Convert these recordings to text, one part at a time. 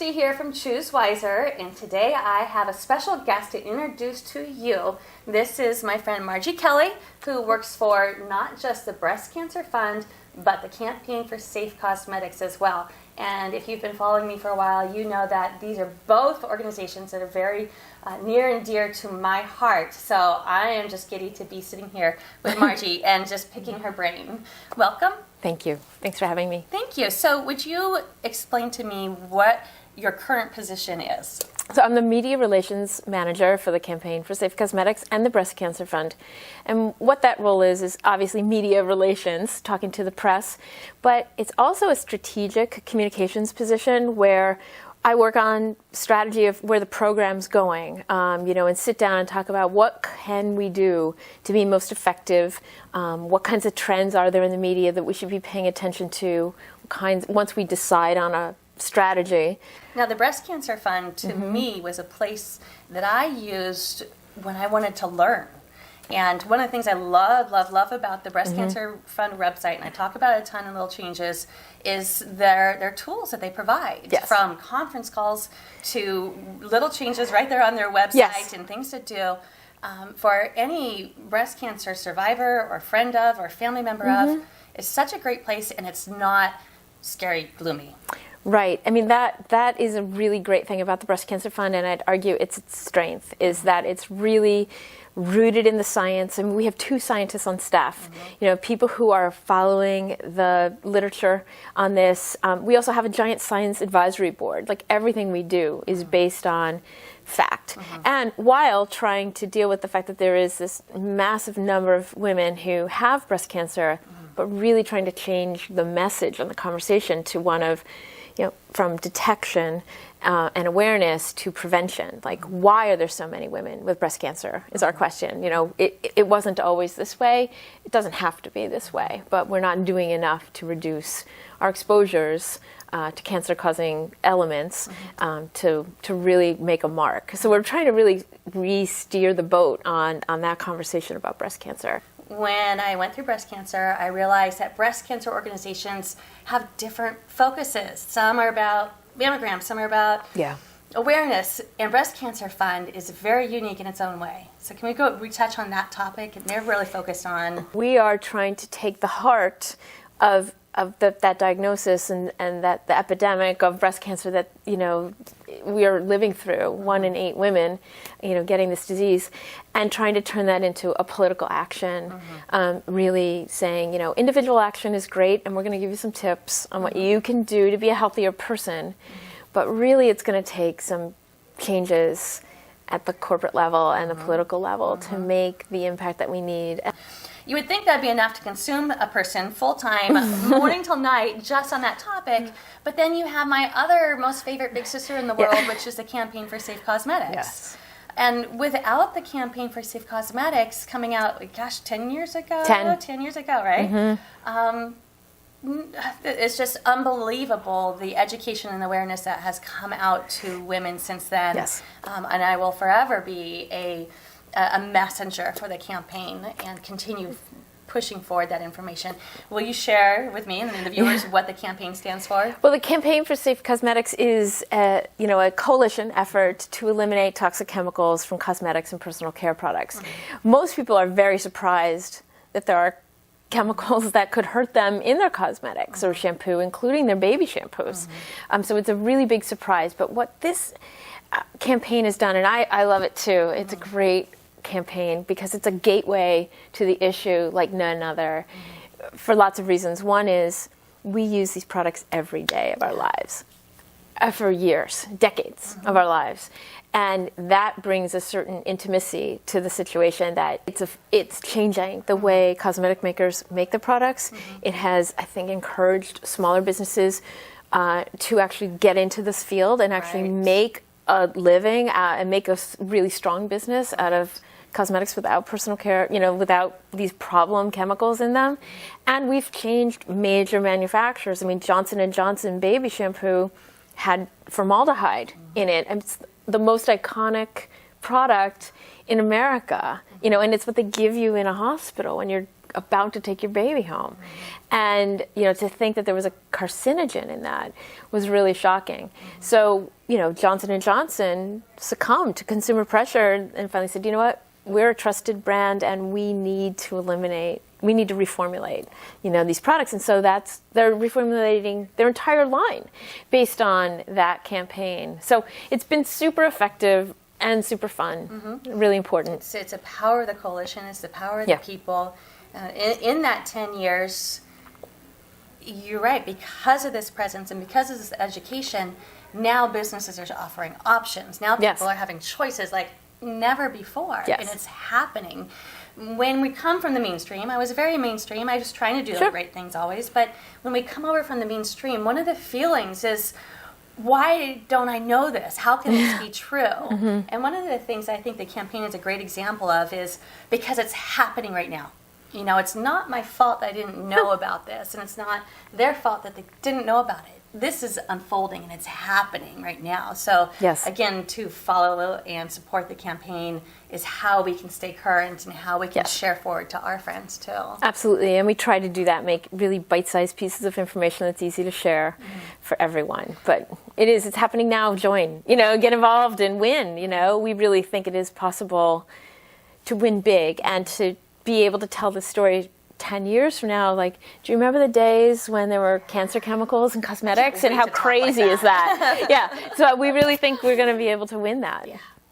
Kristi here from Choose Wiser, and today I have a special guest to introduce to you. This is my friend Margie Kelly, who works for not just the Breast Cancer Fund, but the Campaign for Safe Cosmetics as well. And if you've been following me for a while, you know that these are both organizations that are very near and dear to my heart. So I am just giddy to be sitting here with Margie and just picking her brain. Welcome. Thank you. Thanks for having me. Thank you. So would you explain to me what your current position is? So I'm the Media Relations Manager for the Campaign for Safe Cosmetics and the Breast Cancer Fund. And what that role is obviously media relations, talking to the press, but it's also a strategic communications position where I work on strategy of where the program's going, and sit down and talk about what can we do to be most effective, what kinds of trends are there in the media that we should be paying attention to, once we decide on a strategy. Now, the Breast Cancer Fund, to me, was a place that I used when I wanted to learn. And one of the things I love about the Breast Cancer Fund website, and I talk about a ton of little changes, is their tools that they provide. Yes. From conference calls to little changes right there on their website. Yes. And things to do for any breast cancer survivor or friend of or family member of. It's such a great place, and it's not scary, gloomy. Right. I mean, that is a really great thing about the Breast Cancer Fund, and I'd argue its strength is that it's really rooted in the science. I mean, we have 2 scientists on staff, people who are following the literature on this. We also have a giant science advisory board. Like, everything we do is based on fact. And while trying to deal with the fact that there is this massive number of women who have breast cancer, but really trying to change the message and the conversation to one of, from detection and awareness to prevention. Like, why are there so many women with breast cancer is our question. It wasn't always this way. It doesn't have to be this way, but we're not doing enough to reduce our exposures to cancer-causing elements to really make a mark. So we're trying to really re-steer the boat on that conversation about breast cancer. When I went through breast cancer, I realized that breast cancer organizations have different focuses. Some are about mammograms, some are about awareness, and Breast Cancer Fund is very unique in its own way. So can we touch on that topic? And they're really focused on... We are trying to take the heart of that diagnosis and that the epidemic of breast cancer that we are living through, 1 in 8 women getting this disease, and trying to turn that into a political action. Really saying individual action is great, and we're going to give you some tips on what you can do to be a healthier person, but really it's going to take some changes at the corporate level and the political level to make the impact that we need. You would think that'd be enough to consume a person full-time, morning till night, just on that topic. But then you have my other most favorite big sister in the world, which is the Campaign for Safe Cosmetics. Yes. And without the Campaign for Safe Cosmetics coming out, 10 years ago? 10 years ago, right? It's just unbelievable, the education and awareness that has come out to women since then. Yes. And I will forever be a messenger for the campaign and continue pushing forward that information. Will you share with me and the viewers what the campaign stands for? Well, the Campaign for Safe Cosmetics is a coalition effort to eliminate toxic chemicals from cosmetics and personal care products. Most people are very surprised that there are chemicals that could hurt them in their cosmetics or shampoo, including their baby shampoos. So it's a really big surprise. But what this campaign has done, and I love it too, it's a great campaign because it's a gateway to the issue like none other for lots of reasons. One is we use these products every day of our lives, for years, decades of our lives. And that brings a certain intimacy to the situation that it's changing the way cosmetic makers make the products. It has, I think, encouraged smaller businesses to actually get into this field and actually make a living and make a really strong business out of cosmetics without personal care, without these problem chemicals in them. And we've changed major manufacturers. I mean, Johnson & Johnson baby shampoo had formaldehyde in it. And it's the most iconic product in America, and it's what they give you in a hospital when you're about to take your baby home. And, to think that there was a carcinogen in that was really shocking. So, Johnson & Johnson succumbed to consumer pressure and finally said, you know what, we're a trusted brand and we need to reformulate, these products. And so they're reformulating their entire line based on that campaign. So it's been super effective and super fun, really important. It's the power of the coalition, it's the power of the people. In that 10 years, you're right, because of this presence and because of this education, now businesses are offering options. Now people are having choices like never before, and it's happening. When we come from the mainstream, I was very mainstream, I was trying to do the right things always, but when we come over from the mainstream, one of the feelings is, why don't I know this? How can this be true? And one of the things I think the campaign is a great example of is because it's happening right now. It's not my fault that I didn't know about this, and it's not their fault that they didn't know about it. This is unfolding, and it's happening right now. So, again, to follow and support the campaign is how we can stay current and how we can share forward to our friends, too. Absolutely, and we try to do that, make really bite-sized pieces of information that's easy to share for everyone. But it's happening now. Join, get involved and win. We really think it is possible to win big and to be able to tell the story 10 years from now. Like, do you remember the days when there were cancer chemicals in cosmetics, and how crazy is that? So we really think we're going to be able to win that.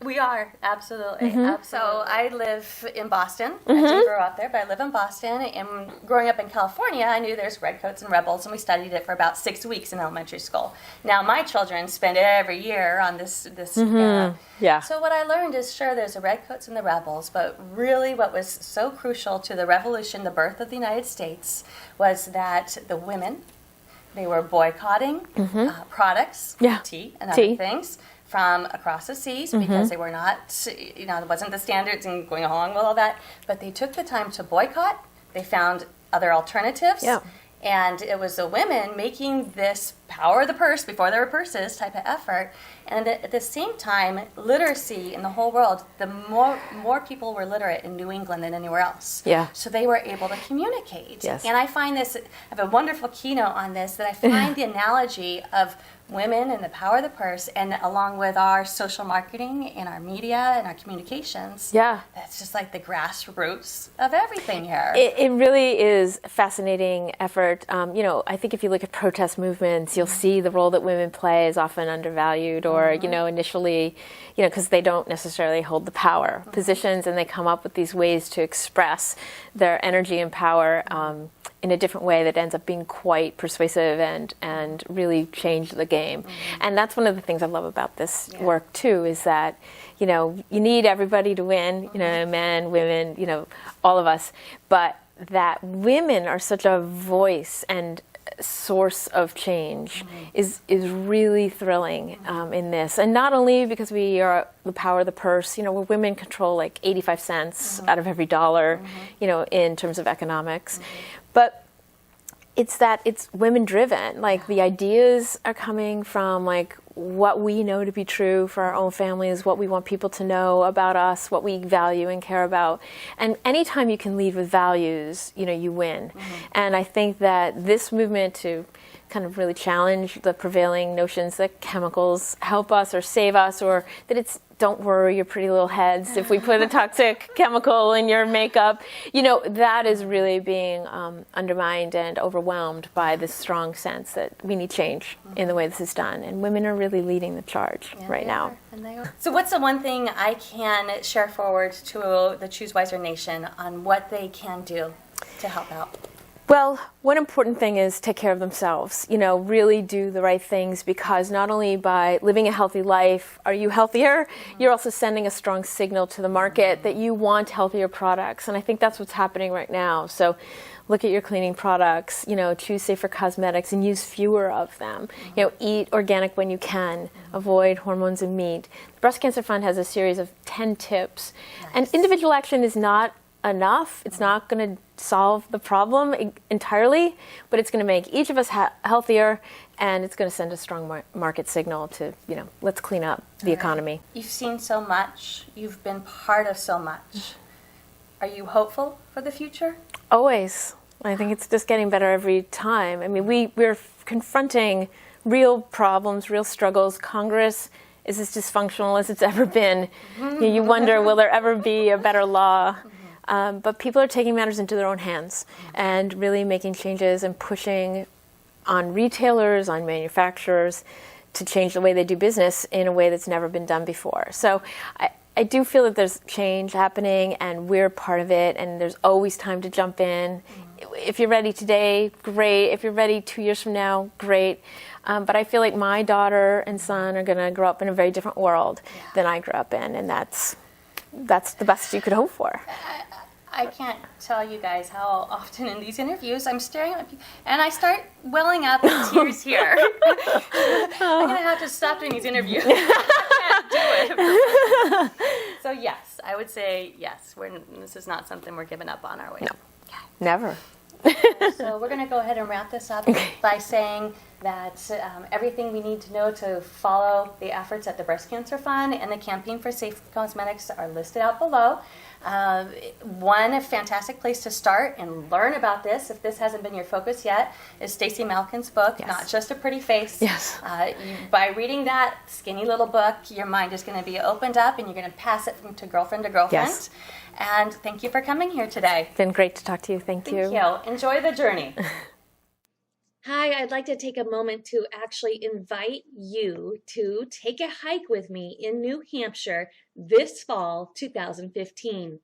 We are, absolutely. So I live in Boston. I didn't grow up there, but I live in Boston. And growing up in California, I knew there's redcoats and rebels, and we studied it for about 6 weeks in elementary school. Now my children spend every year on this era. So what I learned is, sure, there's the redcoats and the rebels, but really what was so crucial to the revolution, the birth of the United States, was that the women, they were boycotting products, tea and other things, from across the seas because they were not, it wasn't the standards and going along with all that. But they took the time to boycott. They found other alternatives. And it was the women making this power of the purse before there were purses type of effort. And at the same time, literacy in the whole world, the more people were literate in New England than anywhere else. So they were able to communicate. And I find this, I have a wonderful keynote on this, that I find the analogy of women and the power of the purse, and along with our social marketing and our media and our communications, that's just like the grassroots of everything here. It really is a fascinating effort. I think if you look at protest movements, you'll see the role that women play is often undervalued, or initially, because they don't necessarily hold the power positions, and they come up with these ways to express their energy and power in a different way that ends up being quite persuasive and really change the game. And that's one of the things I love about this work too, is that, you need everybody to win, men, women, all of us, but that women are such a voice and source of change is really thrilling in this. And not only because we are the power of the purse, where women control like 85 cents out of every dollar, in terms of economics, but it's that it's women driven. Like, the ideas are coming from like what we know to be true for our own families, what we want people to know about us, what we value and care about. And anytime you can lead with values, you win. And I think that this movement to kind of really challenge the prevailing notions that chemicals help us or save us, or that it's, don't worry your pretty little heads if we put a toxic chemical in your makeup, that is really being undermined and overwhelmed by this strong sense that we need change in the way this is done. And women are really leading the charge right now. So what's the one thing I can share forward to the Choose Wiser Nation on what they can do to help out? Well, one important thing is take care of themselves, really do the right things, because not only by living a healthy life are you healthier, you're also sending a strong signal to the market that you want healthier products. And I think that's what's happening right now. So look at your cleaning products, choose safer cosmetics and use fewer of them. Eat organic when you can, avoid hormones and meat. The Breast Cancer Fund has a series of 10 tips. And individual action is not enough. It's not going to solve the problem entirely, but it's going to make each of us healthier, and it's going to send a strong market signal to, let's clean up the economy. You've seen so much. You've been part of so much. Are you hopeful for the future? Always. I think it's just getting better every time. I mean, we're confronting real problems, real struggles. Congress is as dysfunctional as it's ever been. You wonder, will there ever be a better law? But people are taking matters into their own hands and really making changes and pushing on retailers, on manufacturers to change the way they do business in a way that's never been done before. So I do feel that there's change happening and we're part of it, and there's always time to jump in. If you're ready today, great. If you're ready 2 years from now, great. But I feel like my daughter and son are going to grow up in a very different world than I grew up in, and that's the best you could hope for. I can't tell you guys how often in these interviews I'm staring at you and I start welling up with tears here. I'm going to have to stop doing these interviews. I can't do it. So yes, I would say yes. This is not something we're giving up on, are we? No, never. So we're going to go ahead and wrap this up by saying that everything we need to know to follow the efforts at the Breast Cancer Fund and the Campaign for Safe Cosmetics are listed out below. One fantastic place to start and learn about this, if this hasn't been your focus yet, is Stacey Malkin's book, Not Just a Pretty Face. Yes. By reading that skinny little book, your mind is going to be opened up and you're going to pass it from girlfriend to girlfriend. Yes. And thank you for coming here today. It's been great to talk to you. Thank you. Thank you. Enjoy the journey. Hi, I'd like to take a moment to actually invite you to take a hike with me in New Hampshire this fall 2015.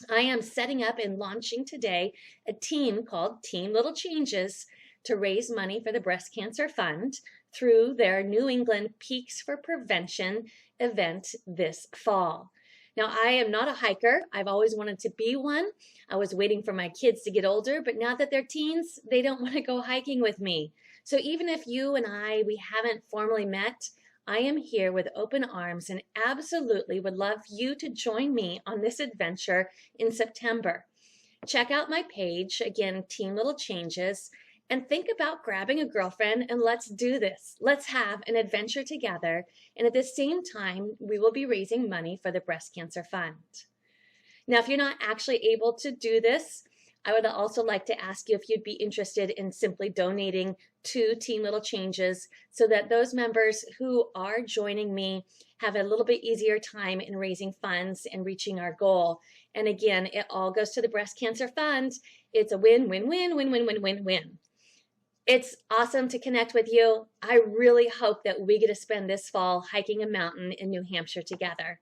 I am setting up and launching today a team called Team Little Changes to raise money for the Breast Cancer Fund through their New England Peaks for Prevention event this fall. Now, I am not a hiker. I've always wanted to be one. I was waiting for my kids to get older, but now that they're teens, they don't want to go hiking with me. So even if you and we haven't formally met, I am here with open arms and absolutely would love you to join me on this adventure in September. Check out my page, again, Team Little Changes, and think about grabbing a girlfriend and let's do this. Let's have an adventure together. And at the same time, we will be raising money for the Breast Cancer Fund. Now, if you're not actually able to do this, I would also like to ask you if you'd be interested in simply donating to Team Little Changes so that those members who are joining me have a little bit easier time in raising funds and reaching our goal. And again, it all goes to the Breast Cancer Fund. It's a win-win-win-win-win-win-win. It's awesome to connect with you. I really hope that we get to spend this fall hiking a mountain in New Hampshire together.